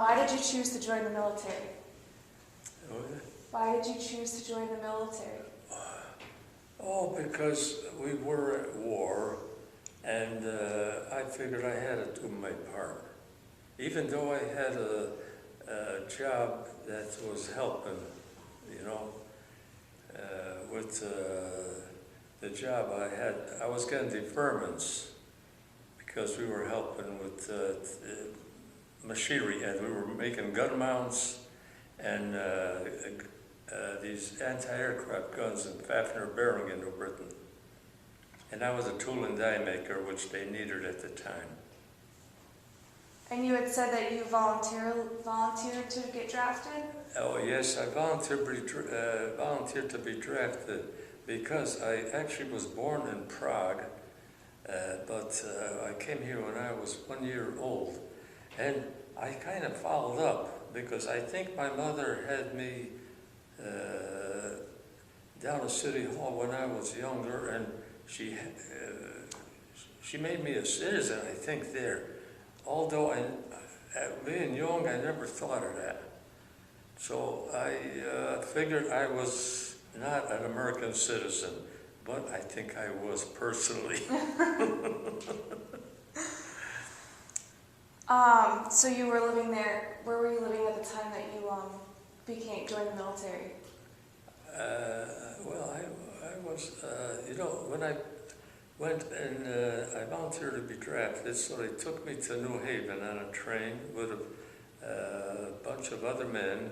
Why did you choose to join the military? Okay. Why did you choose to join the military? Oh, because we were at war, and I figured I had to do my part. Even though I had a job that was helping, you know, with the job I had, I was getting deferments because we were helping with machinery, and we were making gun mounts and these anti-aircraft guns in Fafner Bearing in New Britain. And I was a tool and die maker, which they needed at the time. And you had said that you volunteered to get drafted? Oh yes, I volunteered to be drafted because I actually was born in Prague, but I came here when I was 1 year old. And I kind of followed up because I think my mother had me down at City Hall when I was younger, and she made me a citizen, I think, there. Although being young, I never thought of that. So I figured I was not an American citizen, but I think I was personally. So you were living there. Where were you living at the time that you joined the military? Well, I was, you know, when I went and I volunteered to be drafted, so they took me to New Haven on a train with a bunch of other men,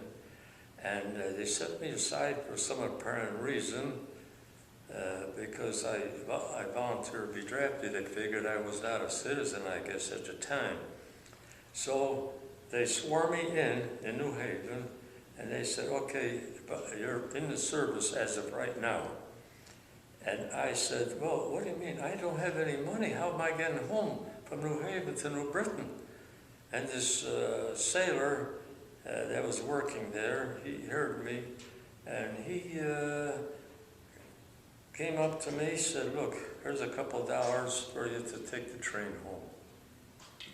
and they set me aside for some apparent reason, because I volunteered to be drafted. They figured I was not a citizen, I guess, at the time. So they swore me in New Haven, and they said, okay, but you're in the service as of right now. And I said, well, what do you mean? I don't have any money. How am I getting home from New Haven to New Britain? And this sailor that was working there, he heard me, and he came up to me, said, look, here's a couple $2 for you to take the train home.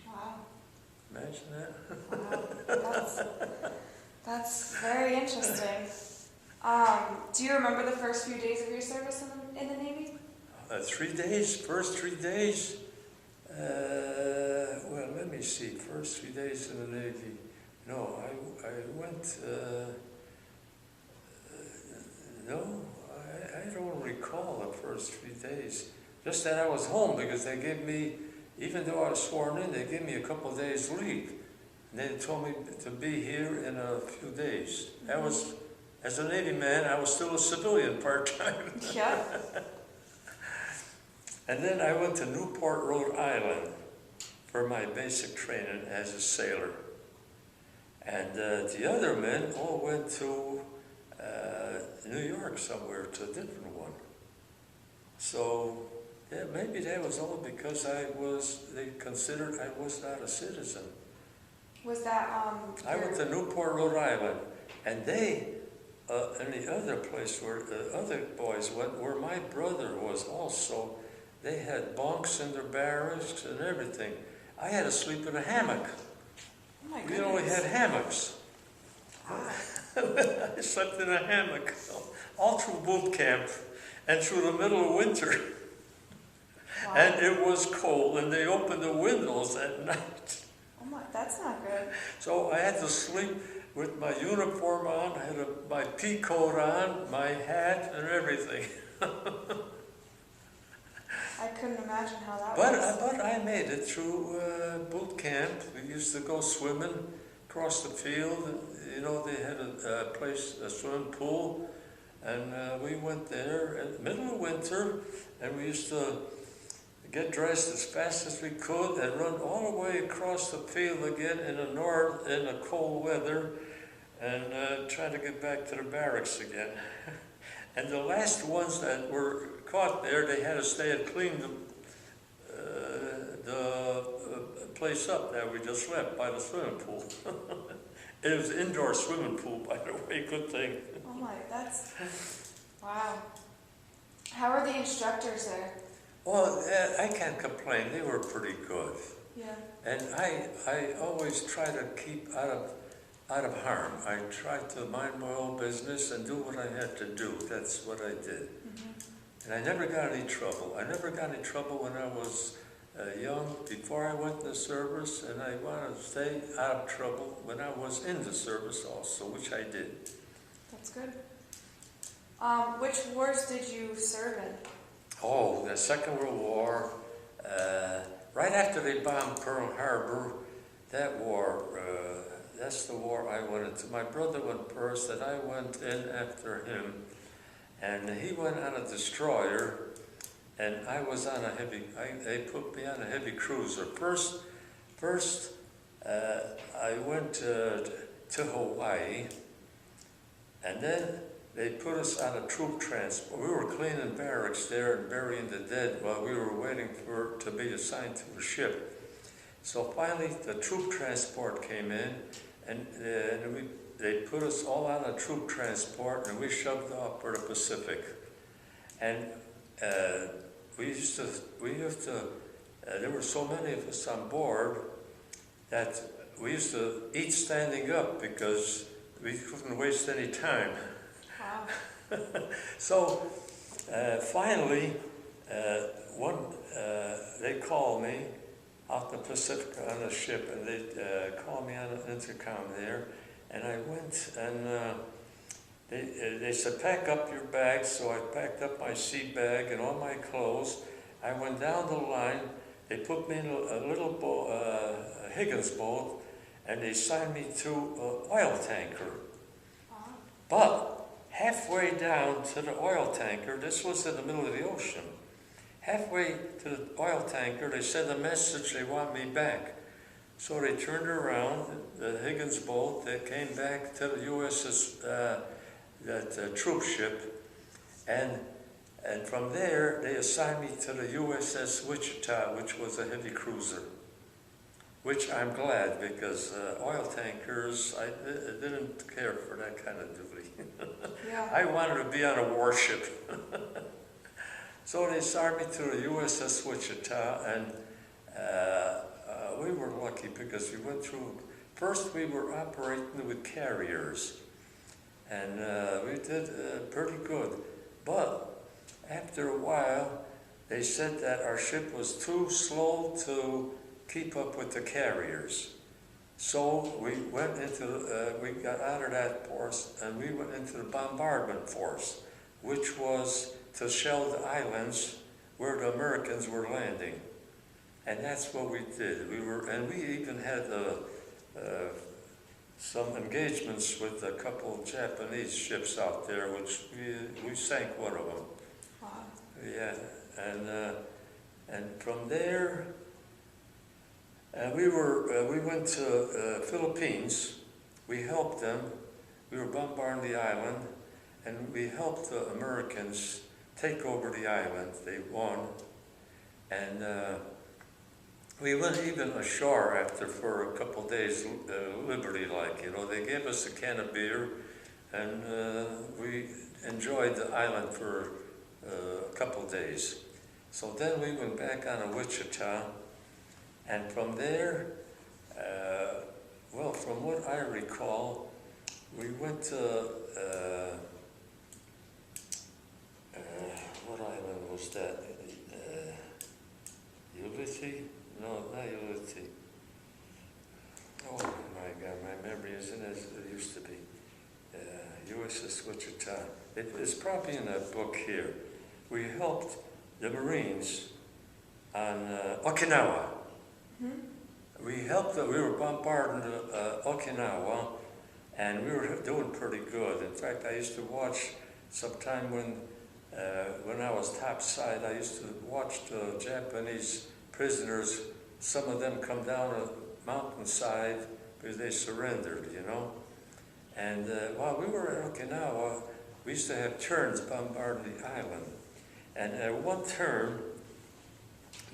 Wow. Imagine that. Wow. That's very interesting. Do you remember the first few days of your service in the Navy? 3 days, first 3 days. Well, let me see, first 3 days in the Navy. No, I went, no, I don't recall the first 3 days. Just that I was home because they gave me, even though I was sworn in, they gave me a couple of days leave. And they told me to be here in a few days. That was, as a Navy man, I was still a civilian part-time. Yeah. And then I went to Newport, Rhode Island for my basic training as a sailor. And the other men all went to New York somewhere, to a different one. So, yeah, maybe that was all because they considered I was not a citizen. Was that, I went to Newport, Rhode Island, and they, and the other place where the other boys went, where my brother was also, they had bunks in their barracks and everything. I had to sleep in a hammock. oh my goodness. We only had hammocks. Wow. I slept in a hammock all through boot camp and through the middle of winter. Wow. And it was cold, and they opened the windows at night. Oh my, that's not good. So I had to sleep with my uniform on, I had my pea coat on, my hat, and everything. I couldn't imagine how that But was. I made it through boot camp. We used to go swimming across the field. You know, they had a swimming pool, and we went there in the middle of winter, and we used to get dressed as fast as we could and run all the way across the field again in the cold weather, and try to get back to the barracks again. And the last ones that were caught there, they had to stay and clean the place up that we just left by the swimming pool. It was an indoor swimming pool, by the way, good thing. Oh my, that's, wow. How are the instructors there? Well, I can't complain. They were pretty good. Yeah. And I always try to keep out of harm. I tried to mind my own business and do what I had to do. That's what I did. And I never got any trouble. I never got any trouble when I was young, before I went in the service, and I want to stay out of trouble when I was in the service also, which I did. That's good. Which wars did you serve in? Oh, the Second World War, right after they bombed Pearl Harbor, that war, that's the war I went into. My brother went first, and I went in after him. And he went on a destroyer, and I was on a heavy, they put me on a heavy cruiser. First, I went to Hawaii, and then they put us on a troop transport. We were cleaning barracks there and burying the dead while we were waiting to be assigned to a ship. So finally, the troop transport came in, and they put us all on a troop transport, and we shoved off for the Pacific. And there were so many of us on board that we used to eat standing up because we couldn't waste any time. Wow. So finally, they called me out in the Pacific on a ship, and they called me on an intercom there. And I went, and they said, pack up your bags. So I packed up my sea bag and all my clothes. I went down the line. They put me in a little boat, a Higgins boat, and they signed me to an oil tanker. Wow. But halfway down to the oil tanker, this was in the middle of the ocean, halfway to the oil tanker, they sent a message, they want me back. So they turned around, the Higgins boat, they came back to the USS, that troop ship, and from there they assigned me to the USS Wichita, which was a heavy cruiser, which I'm glad, because oil tankers, I didn't care for that kind of duty. Yeah. I wanted to be on a warship. So they assigned me to the USS Wichita, and we were lucky because we went through, first we were operating with carriers, and we did pretty good. But after a while, they said that our ship was too slow to keep up with the carriers. So we went into, we got out of that force, and we went into the bombardment force, which was to shell the islands where the Americans were landing. And that's what we did. We even had some engagements with a couple of Japanese ships out there, which we sank one of them. Wow. Yeah, and from there, we went to Philippines. We helped them. We were bombarding the island, and we helped the Americans take over the island. They won, and we went even ashore after for a couple of days, liberty-like. You know, they gave us a can of beer, and we enjoyed the island for a couple of days. So then we went back on a Wichita, and from there, well, from what I recall, we went to, what island was that? Ulithi? No, not Ulithi. Oh my God, my memory isn't as it used to be. USS Wichita. It's probably in a book here. We helped the Marines on Okinawa. Mm-hmm. We were bombarding Okinawa, and we were doing pretty good. In fact, I used to watch sometime when I was topside, I used to watch the Japanese prisoners, some of them come down a mountainside because they surrendered, you know. And while we were in Okinawa, we used to have turns bombarding the island. And at one turn,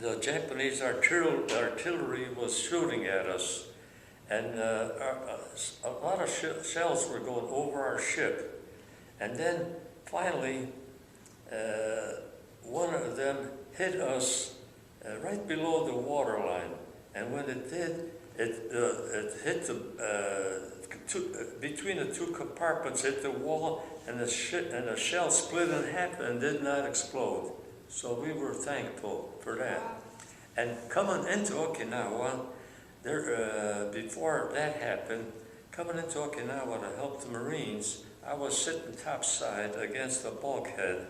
the Japanese artillery was shooting at us, and a lot of shells were going over our ship. And then finally, one of them hit us right below the waterline, And when it did, it hit between the two compartments, hit the wall, and the shell split in half and did not explode. So we were thankful for that. And coming into Okinawa, before that happened, coming into Okinawa to help the Marines, I was sitting topside against a bulkhead,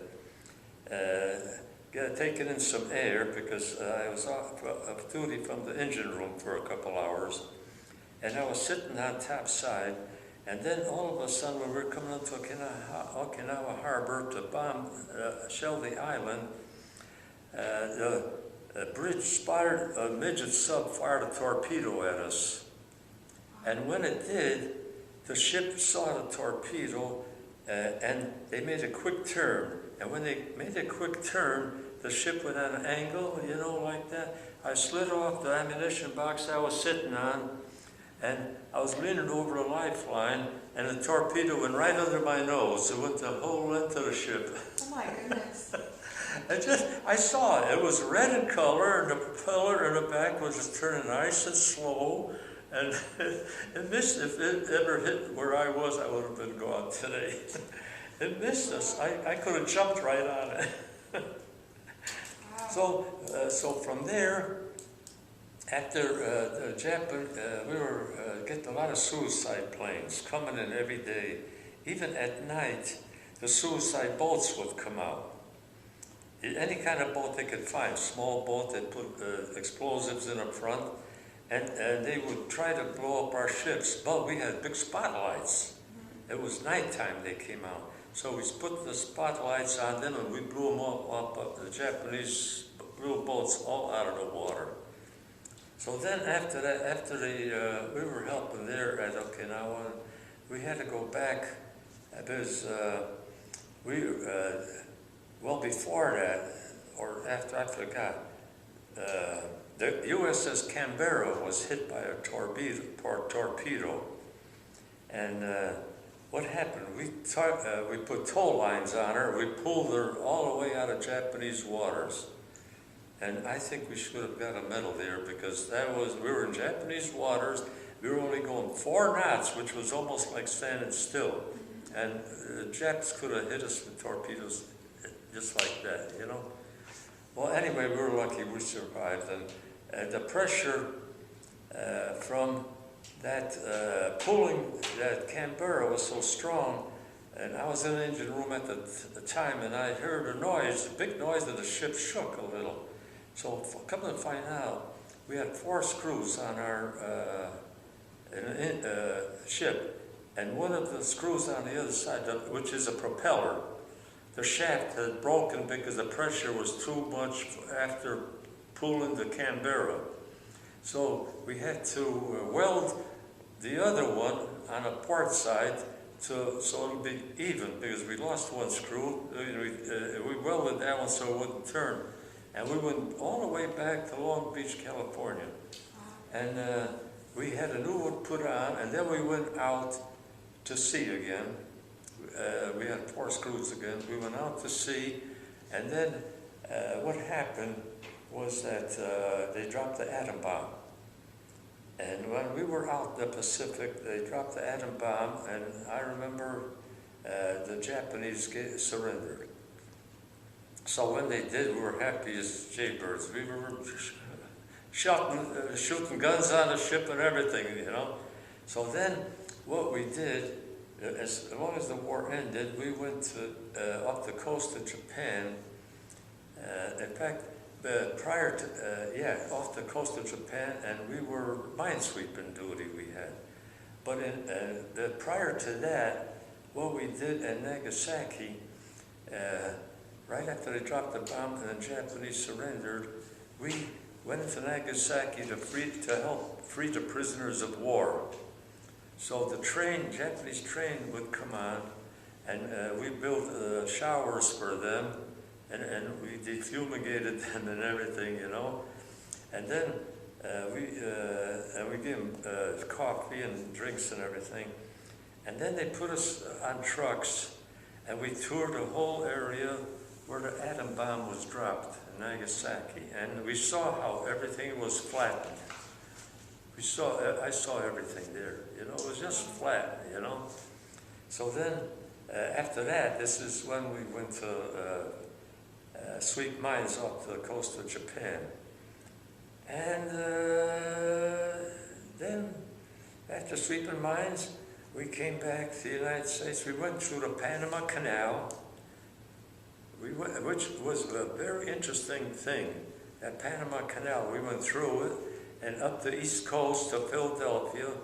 taking in some air because I was off of duty from the engine room for a couple hours. And I was sitting on topside, and then all of a sudden when we were coming into Okinawa Harbor to shell the island, the bridge spotted a midget sub fired a torpedo at us. And when it did, the ship saw the torpedo and they made a quick turn. And when they made a quick turn, the ship went on an angle, you know, like that. I slid off the ammunition box I was sitting on, and I was leaning over a lifeline, and the torpedo went right under my nose. It went the whole length of the ship. Oh my goodness. I saw it. It was red in color, and the propeller in the back was just turning nice and slow. And it missed. If it ever hit where I was, I would have been gone today. It missed us. I could have jumped right on it. So from there, after the Japan, we were getting a lot of suicide planes coming in every day. Even at night, the suicide boats would come out. Any kind of boat they could find, small boat, they'd put explosives in the front, and they would try to blow up our ships. But we had big spotlights. It was nighttime they came out. So we put the spotlights on them and we blew them all up, the Japanese little boats all out of the water. So then after that, we were helping there at Okinawa, we had to go back because well before that, or after, I forgot, the USS Canberra was hit by a torpedo. And what happened? We put tow lines on her. We pulled her all the way out of Japanese waters. And I think we should have got a medal there because we were in Japanese waters. We were only going 4 knots, which was almost like standing still. And the Japs could have hit us with torpedoes just like that, you know. Well, anyway, we were lucky we survived. And the pressure from that pulling that Canberra was so strong, and I was in the engine room at the time, and I heard a noise, a big noise, that the ship shook a little. So come to find out, we had 4 screws on our ship, and one of the screws on the other side, which is a propeller, the shaft had broken because the pressure was too much after pulling the Canberra. So we had to weld the other one on a port side so it'll be even, because we lost 1 screw. We welded that one so it wouldn't turn. And we went all the way back to Long Beach, California. And we had a new one put on, and then we went out to sea again. We had 4 screws again. We went out to sea, and then what happened was that they dropped the atom bomb. And when we were out in the Pacific, they dropped the atom bomb, and I remember the Japanese surrendered. So when they did, we were happy as jaybirds. We were shooting guns on the ship and everything, you know. So then what we did, as long as the war ended, we went to, up the coast of Japan. In fact, prior to, off the coast of Japan, and we were minesweeping duty we had. But prior to that, what we did at Nagasaki, right after they dropped the bomb and the Japanese surrendered, we went into Nagasaki to help free the prisoners of war. So the Japanese train would come on, and we built showers for them, and we defumigated them and everything, you know. And then we gave them coffee and drinks and everything. And then they put us on trucks, and we toured the whole area where the atom bomb was dropped in Nagasaki. And we saw how everything was flattened. I saw everything there, you know, it was just flat, you know. So then, after that, this is when we went to sweep mines off the coast of Japan. And then, after sweeping mines, we came back to the United States. We went through the Panama Canal, which was a very interesting thing. That Panama Canal, we went through it, and up the East Coast to Philadelphia,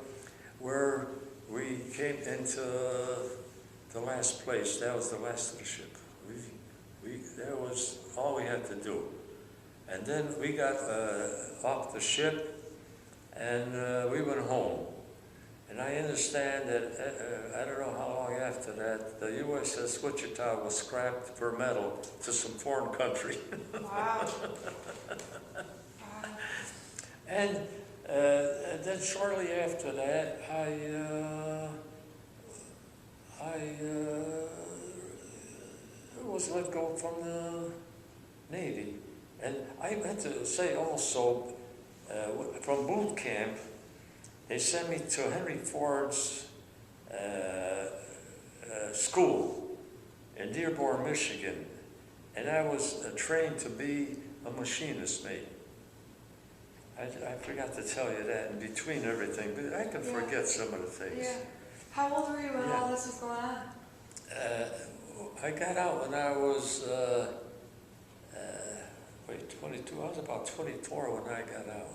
where we came into the last place. That was the last of the ship. That was all we had to do. And then we got off the ship, and we went home. And I understand that, I don't know how long after that, the USS Wichita was scrapped for metal to some foreign country. Wow. And then shortly after that, I was let go from the Navy. And I meant to say also, from boot camp, they sent me to Henry Ford's school in Dearborn, Michigan. And I was trained to be a machinist mate. I forgot to tell you that in between everything, but I can forget some of the things. Yeah. How old were you when all this was going on? I got out when I was, 22. I was about 24 when I got out.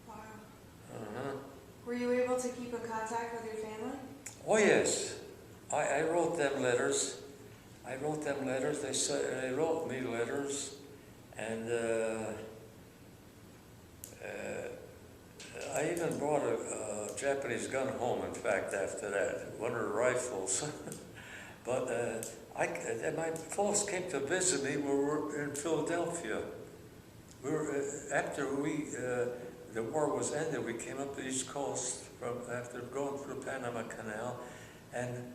Wow. Uh-huh. Were you able to keep in contact with your family? Oh yes, I wrote them letters. They wrote me letters, and I even brought a Japanese gun home. In fact, after that, one of the rifles. But my folks came to visit me. We were in Philadelphia. We were after the war was ended. We came up the East Coast after going through the Panama Canal, and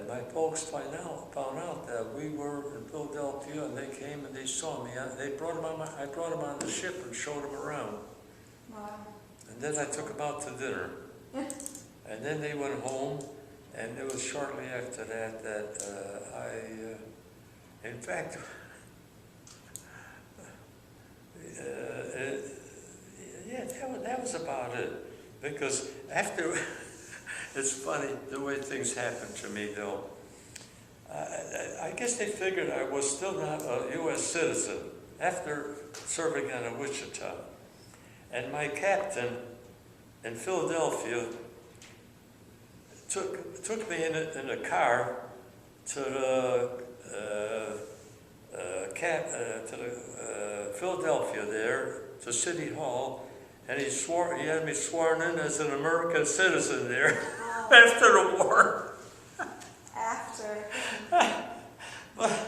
my folks found out that we were in Philadelphia, and they came and they saw me. I brought them on the ship and showed them around. Wow. And then I took them out to dinner. And then they went home, and it was shortly after that in fact, that was about it. Because after, it's funny the way things happened to me though. I guess they figured I was still not a U.S. citizen after serving on a Wichita. And my captain in Philadelphia took me in a car to the Philadelphia there, to City Hall, and he had me sworn in as an American citizen there after the war. After. Wow.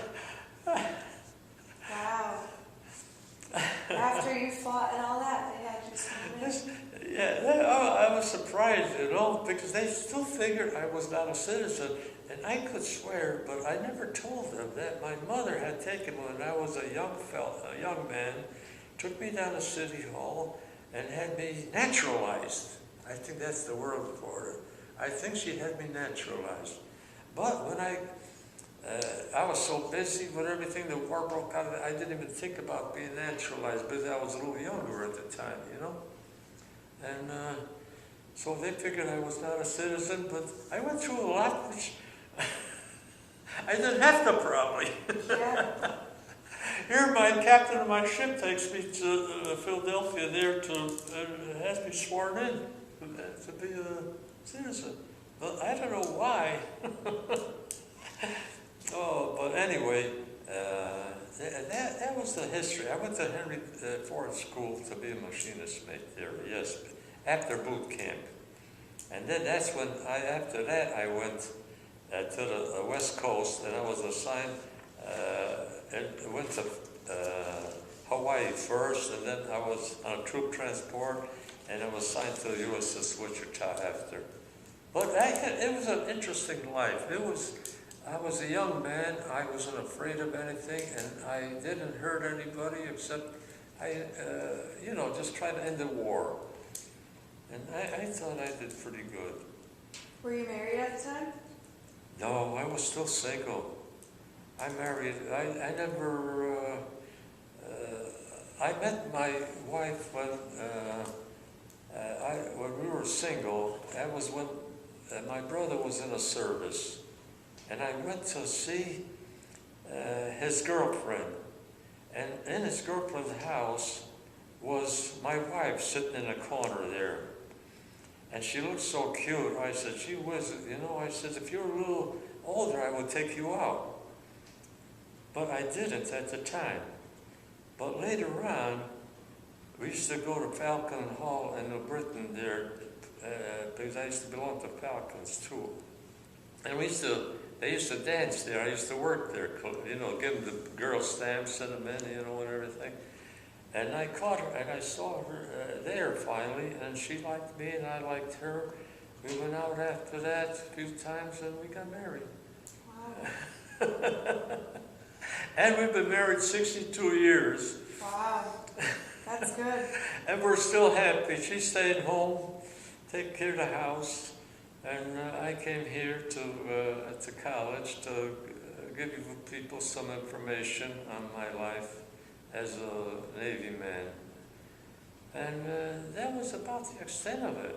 After you fought and all that, they had you sworn in? Yeah, I was surprised, you know, because they still figured I was not a citizen. And I could swear, but I never told them that my mother had taken me when I was a young man, took me down to City Hall and had me naturalized. I think that's the word for it. I think she had me naturalized. But when I was so busy with everything, the war broke out, I didn't even think about being naturalized because I was a little younger at the time, you know. And so they figured I was not a citizen, but I went through a lot which I didn't have to probably. Yeah. Here my captain of my ship takes me to Philadelphia there to has me sworn in to be a citizen. But I don't know why. Oh, but anyway, that was the history. I went to Henry Ford School to be a machinist mate there, yes, after boot camp. And then that's when after that I went to the West Coast, and I was assigned, and went to Hawaii first, and then I was on a troop transport, and I was assigned to the USS Wichita after. But it was an interesting life. I was a young man, I wasn't afraid of anything, and I didn't hurt anybody except just try to end the war. And I thought I did pretty good. Were you married at the time? No, I was still single. I married, I never, I met my wife when we were single. That was when my brother was in a service. And I went to see his girlfriend. And in his girlfriend's house was my wife sitting in a corner there. And she looked so cute. I said, gee whiz, you know, I said, if you were a little older, I would take you out. But I didn't at the time. But later on, we used to go to Falcon Hall in New Britain there, because I used to belong to Falcons too. And they used to dance there. I used to work there, you know, give them the girl stamps, send them in, you know, and everything. And I caught her, and I saw her there finally, and she liked me, and I liked her. We went out after that a few times, and we got married. Wow. And we've been married 62 years. Wow, that's good. And we're still happy. She stayed home, take care of the house, and I came here to college to give you people some information on my life as a Navy man. And that was about the extent of it.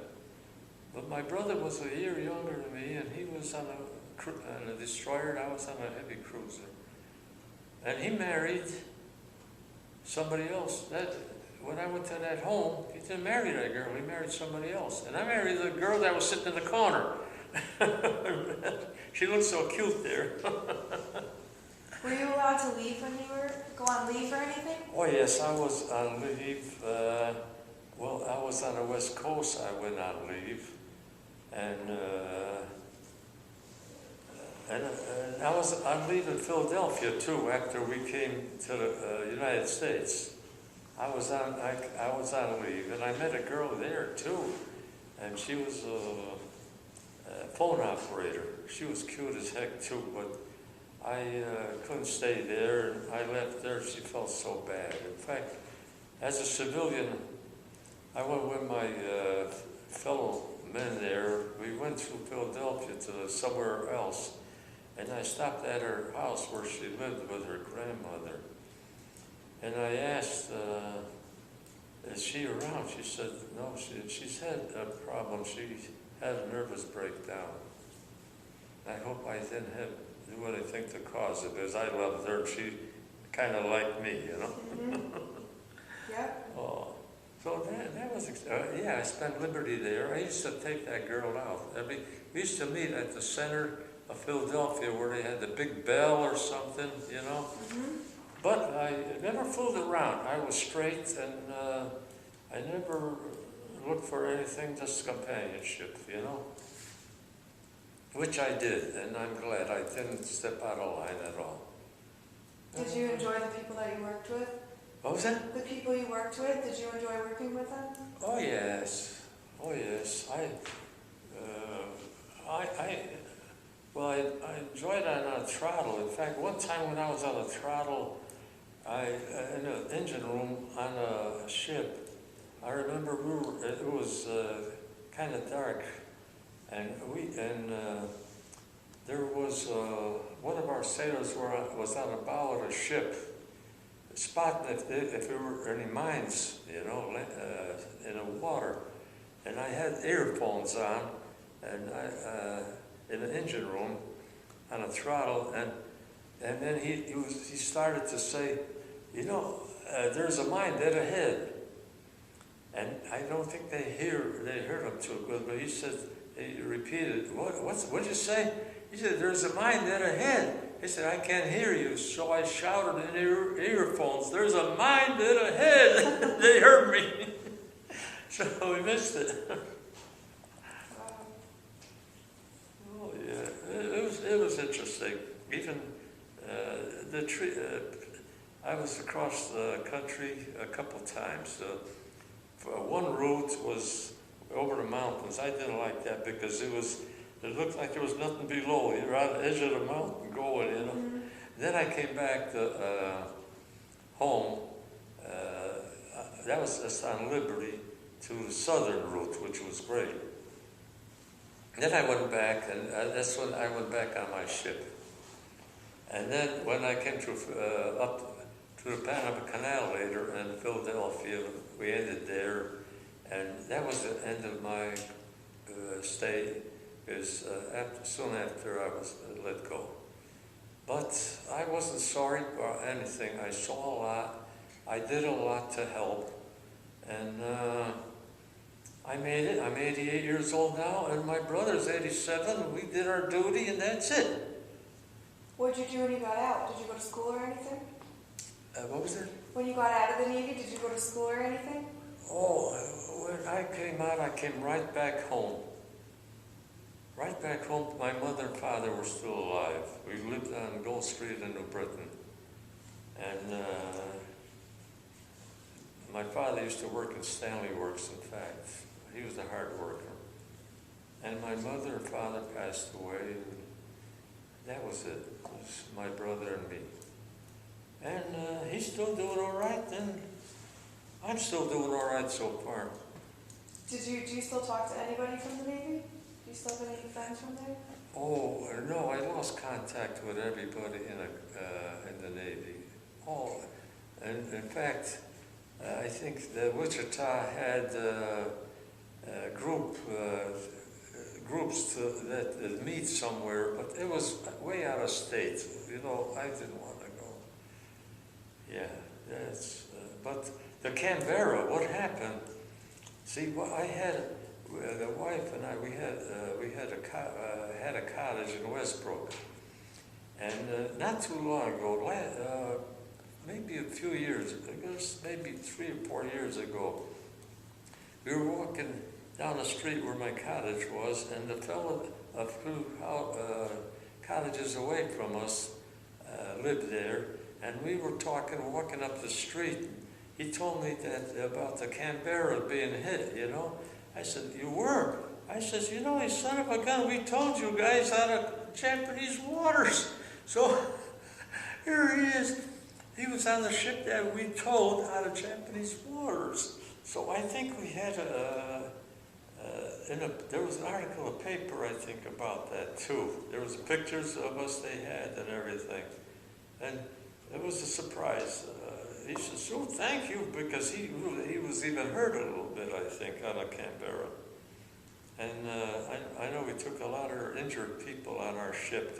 But my brother was a year younger than me, and he was on a destroyer, and I was on a heavy cruiser. And he married somebody else. When I went to that home, he didn't marry that girl, he married somebody else. And I married the girl that was sitting in the corner. She looked so cute there. Were you allowed to leave when you go on leave or anything? Oh yes, I was on leave. Well, I was on the West Coast, I went on leave. And I was on leave in Philadelphia too, after we came to the United States. I was on leave, and I met a girl there too, and she was a phone operator. She was cute as heck too, but I couldn't stay there, and I left there. She felt so bad. In fact, as a civilian, I went with my fellow men there. We went through Philadelphia to somewhere else, and I stopped at her house where she lived with her grandmother. And I asked, is she around? She said, no, she's had a problem. She had a nervous breakdown. I hope I didn't do anything to cause it, because I loved her, and she kind of liked me, you know? Mm-hmm. Yep. Oh, so that was, yeah, I spent Liberty there. I used to take that girl out. We used to meet at the center of Philadelphia where they had the big bell or something, you know? Mm-hmm. But I never fooled around. I was straight, and I never looked for anything, just companionship, you know? Which I did, and I'm glad I didn't step out of line at all. Did you enjoy the people that you worked with? What was that? The people you worked with, did you enjoy working with them? Oh yes, oh yes. I enjoyed it on a throttle. In fact, one time when I was on a throttle, in an engine room on a ship, I remember it was kind of dark, and there was one of our sailors was on the bow of the ship, spotting if there were any mines, you know, in the water. And I had earphones on, and in the engine room on a throttle, and then he started to say, you know, there's a mine dead ahead. And I don't think they heard him too good, but he repeated, what'd you say? He said, there's a mine dead ahead. He said, I can't hear you. So I shouted in their earphones, there's a mine dead ahead. They heard me. So we missed it. Oh yeah, it was interesting. Even I was across the country a couple times. One route was over the mountains. I didn't like that because it looked like there was nothing below. You're on the edge of the mountain going, you know. Mm-hmm. Then I came back to home. That was just on Liberty. to the southern route, which was great. Then I went back, and that's when I went back on my ship. And then when I came to up to the Panama Canal later in Philadelphia, we ended there, and that was the end of my stay. Because soon after I was let go. But I wasn't sorry for anything. I saw a lot. I did a lot to help, and I made it. I'm 88 years old now, and my brother's 87. We did our duty, and that's it. What did you do when you got out? Did you go to school or anything? What was it? When you got out of the Navy, did you go to school or anything? Oh, when I came out, I came right back home. Right back home, my mother and father were still alive. We lived on Gold Street in New Britain. And my father used to work in Stanley Works, in fact. He was a hard worker. And my mother and father passed away, and that was it. It was my brother and me. And he's still doing all right, and I'm still doing all right so far. Do you still talk to anybody from the Navy? Do you still have any friends from there? Oh, no, I lost contact with everybody in the Navy. Oh, and in fact, I think that Wichita had groups that meet somewhere, but it was way out of state. You know, I didn't want to go. Yeah, that's. But the Canberra, what happened? See, well, I had the wife and I. We had a cottage in Westbrook, and not too long ago, maybe a few years, I guess maybe 3 or 4 years ago, we were walking down the street where my cottage was, and the fellow a few cottages away from us lived there, and we were talking, walking up the street. He told me that about the Canberra being hit, you know. I said, you were? I says, you know, you son of a gun, we towed you guys out of Japanese waters. So here he is. He was on the ship that we towed out of Japanese waters. So I think we had there was an article in the paper, I think, about that too. There was pictures of us they had and everything. And it was a surprise. He says, oh, thank you, because he was even hurt a little bit, I think, on a Canberra. And I know we took a lot of injured people on our ship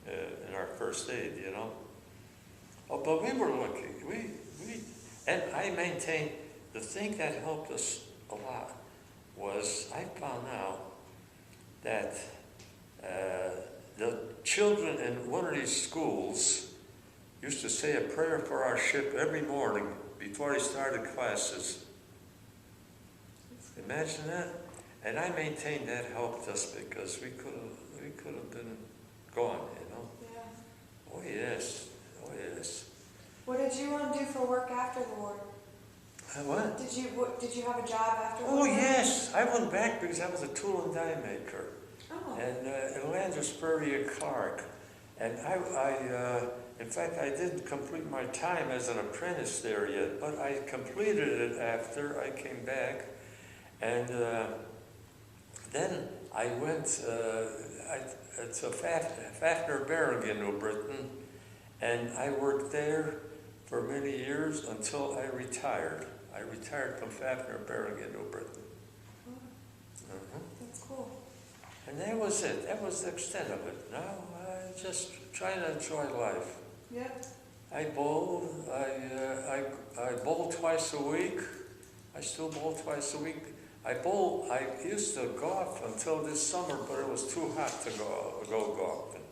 in our first aid, you know. Oh, but we were lucky. And I maintain the thing that helped us a lot was I found out that the children in one of these schools used to say a prayer for our ship every morning before they started classes. Imagine that. And I maintain that helped us because we could have been gone, you know. Yeah. Oh yes. Oh yes. What did you want to do for work after the war? What? Did you have a job after the war? war? Oh yes. I went back because I was a tool and die maker. Oh. And in Landers Spurrier Clark. And in fact, I didn't complete my time as an apprentice there yet, but I completed it after I came back. And then I went to Fafner Bearing in New Britain, and I worked there for many years until I retired. I retired from Fafner Bearing in New Britain. Oh, that's cool. And that was it. That was the extent of it. Now I just try to enjoy life. Yep. I bowl. I bowl twice a week. I still bowl twice a week. I used to golf until this summer, but it was too hot to go golfing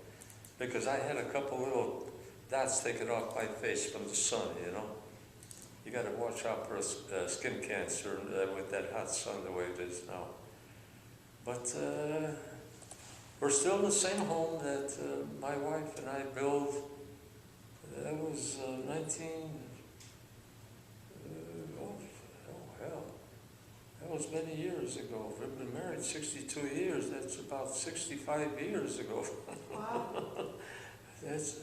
because I had a couple little dots taken off my face from the sun, you know. You got to watch out for skin cancer with that hot sun the way it is now. But we're still in the same home that my wife and I built. That was 19... That was many years ago. We've been married 62 years. That's about 65 years ago. Wow. That's,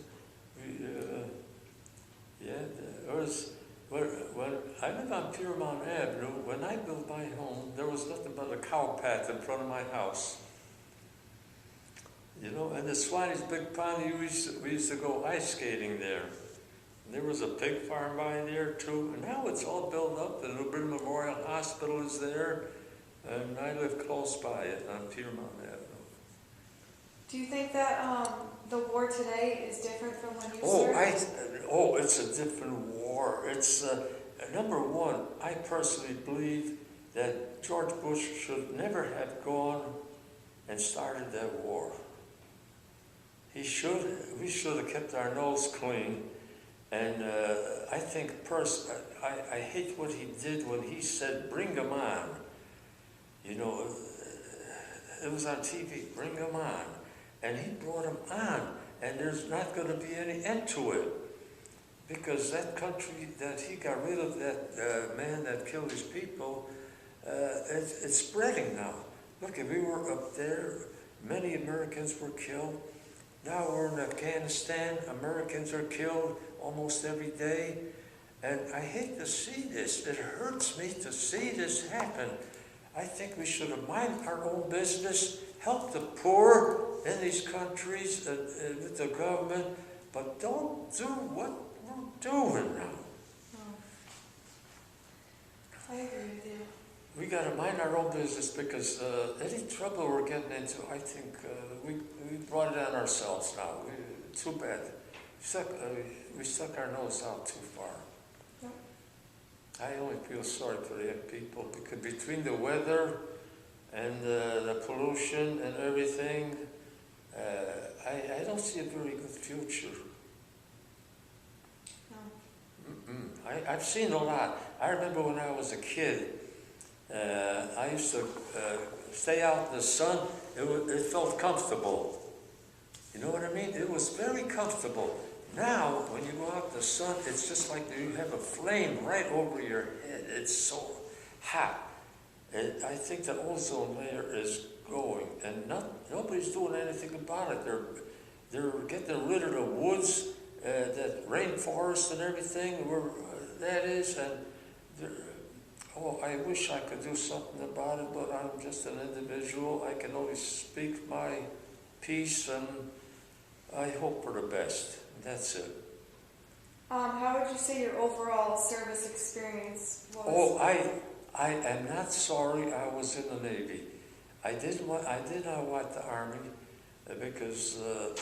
yeah, it was, when I live on Piermont Avenue, when I built my home, there was nothing but a cow path in front of my house. You know, and the Swanee's Big Pond, we used to go ice skating there. And there was a pig farm by there too, and now it's all built up. The New Britain Memorial Hospital is there, and I live close by it on Piermont Avenue. Do you think that the war today is different from when you served? It's a different war. It's number one. I personally believe that George Bush should never have gone and started that war. We should have kept our nose clean. And I think I hate what he did when he said, "Bring them on." You know, it was on TV. Bring them on. And he brought them on, and there's not going to be any end to it. Because that country that he got rid of, that man that killed his people, it's spreading now. Look, if we were up there, many Americans were killed. Now we're in Afghanistan, Americans are killed almost every day. And I hate to see this. It hurts me to see this happen. I think we should have mind our own business, help the poor in these countries with the government, but don't do what we're doing now. I agree with you. We got to mind our own business because any trouble we're getting into, I think we brought it on ourselves now. Too bad. We stuck our nose out too far. Yep. I only feel sorry for the people because between the weather and the pollution and everything, I don't see a very good future. No. I've seen a lot. I remember when I was a kid, I used to stay out in the sun. It felt comfortable. You know what I mean? It was very comfortable. Now, when you go out in the sun, it's just like you have a flame right over your head. It's so hot. I think the ozone layer is going, and nobody's doing anything about it. They're getting rid of the woods, that rainforest and everything, where that is, and I wish I could do something about it, but I'm just an individual. I can only speak my piece, and I hope for the best. That's it. How would you say your overall service experience was? Oh, I am not sorry I was in the Navy. I did not want the Army because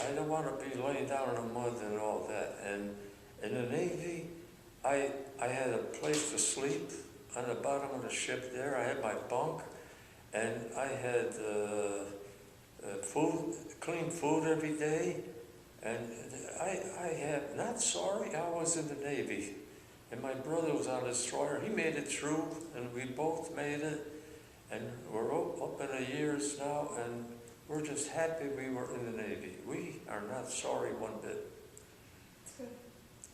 I don't want to be laying down in the mud and all that. And in the Navy, I had a place to sleep on the bottom of the ship there. I had my bunk, and I had clean food every day. And I am not sorry I was in the Navy. And my brother was on a destroyer. He made it through, and we both made it. And we're up in the years now, and we're just happy we were in the Navy. We are not sorry one bit. That's good.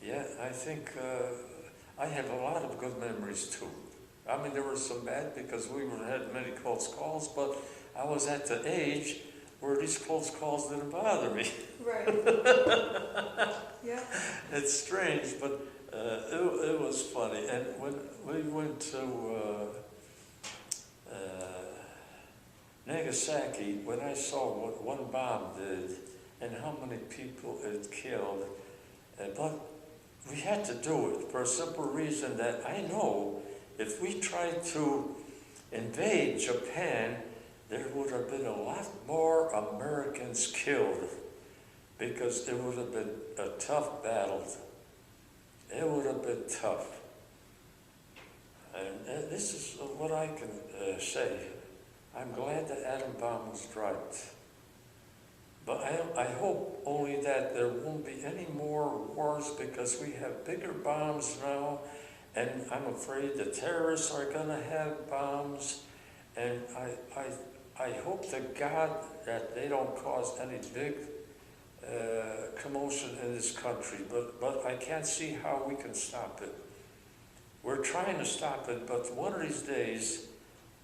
Yeah, I think I have a lot of good memories too. I mean, there were some bad because we had many close calls, but I was at the age where these close calls didn't bother me. Right. Yeah. It's strange, but it was funny. And when we went to Nagasaki, when I saw what one bomb did and how many people it killed, but we had to do it for a simple reason that I know if we tried to invade Japan, there would have been a lot more Americans killed because it would have been a tough battle. It would have been tough. And this is what I can say. I'm glad the atom bomb was dropped. But I hope only that there won't be any more wars because we have bigger bombs now, and I'm afraid the terrorists are going to have bombs, and I hope to God that they don't cause any big commotion in this country, but I can't see how we can stop it. We're trying to stop it, but one of these days,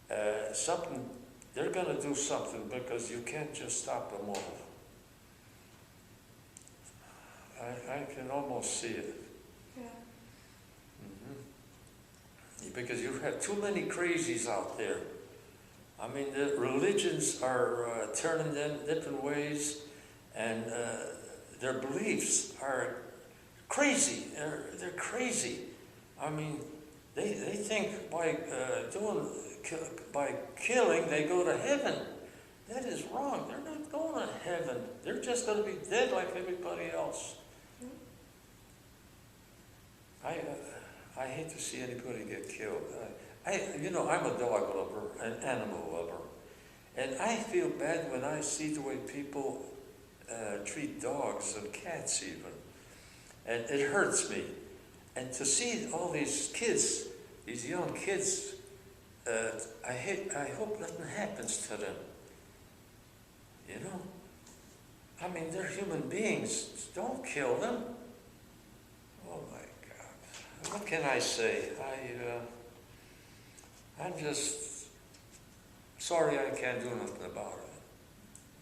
they're going to do something because you can't just stop them all. I can almost see it. Yeah. Mm-hmm. because you have too many crazies out there. I mean, the religions are turning them different ways, and their beliefs are crazy. They're crazy. I mean, they think by by killing they go to heaven. That is wrong. They're not going to heaven. They're just going to be dead like everybody else. I hate to see anybody get killed. I'm a dog lover, an animal lover, and I feel bad when I see the way people treat dogs and cats even, and it hurts me. And to see all these kids, these young kids, I hope nothing happens to them. You know? I mean, they're human beings. Don't kill them. Oh my God. What can I say? I'm just sorry I can't do nothing about it.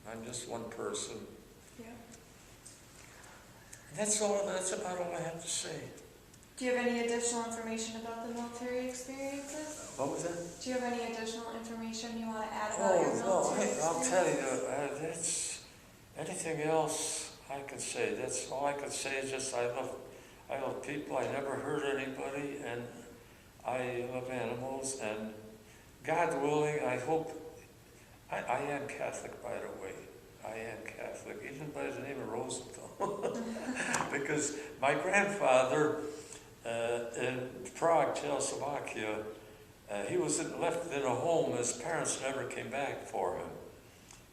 I'm just one person. Yeah. That's about all I have to say. Do you have any additional information about the military experiences? What was that? Do you have any additional information you want to add about your military experience? I'll tell you, that's anything else I can say. That's all I can say is just I love people. I never hurt anybody, and I love animals. And God willing, I hope, I am Catholic, by the way. I am Catholic, even by the name of Rosenthal. Because my grandfather, in Prague, Czechoslovakia, he was left in a home. His parents never came back for him,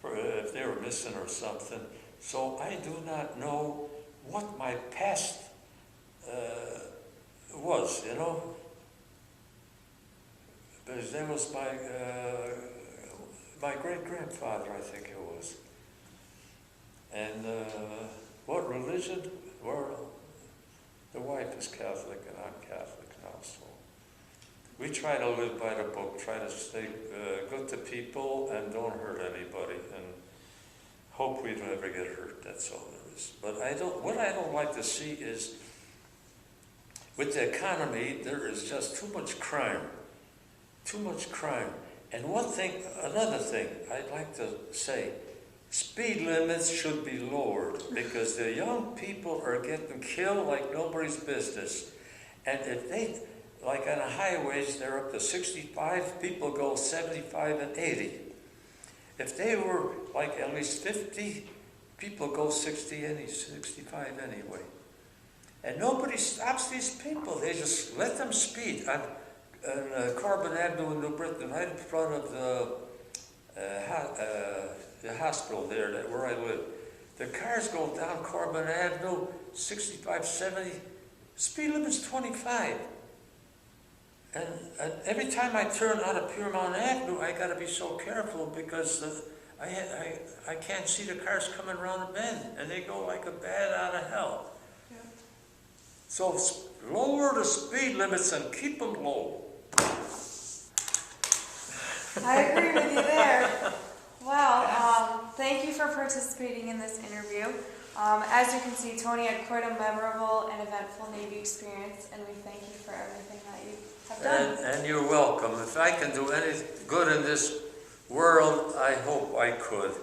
if they were missing or something. So I do not know what my past was, you know. Because that was my great-grandfather, I think it was. And what religion? Well, the wife is Catholic and I'm Catholic now, so we try to live by the book, try to stay good to people and don't hurt anybody, and hope we don't ever get hurt. That's all there is. But what I don't like to see is, with the economy, there is just too much crime. Too much crime. And another thing I'd like to say, speed limits should be lowered, because the young people are getting killed like nobody's business. And if they, like on the highways, they're up to 65, people go 75 and 80. If they were like at least 50, people go 65 anyway. And nobody stops these people. They just let them speed. On Carbon Avenue in New Britain, right in front of the hospital there, where I live. The cars go down Carbon Avenue, 65, 70. Speed limit's 25. And every time I turn out of Piermont Avenue, I got to be so careful, because I can't see the cars coming around the bend, and they go like a bat out of hell. Yeah. So lower the speed limits and keep them low. I agree with you there. Wow, thank you for participating in this interview. As you can see, Tony had quite a memorable and eventful Navy experience, and we thank you for everything that you have done. And you're welcome. If I can do any good in this world, I hope I could.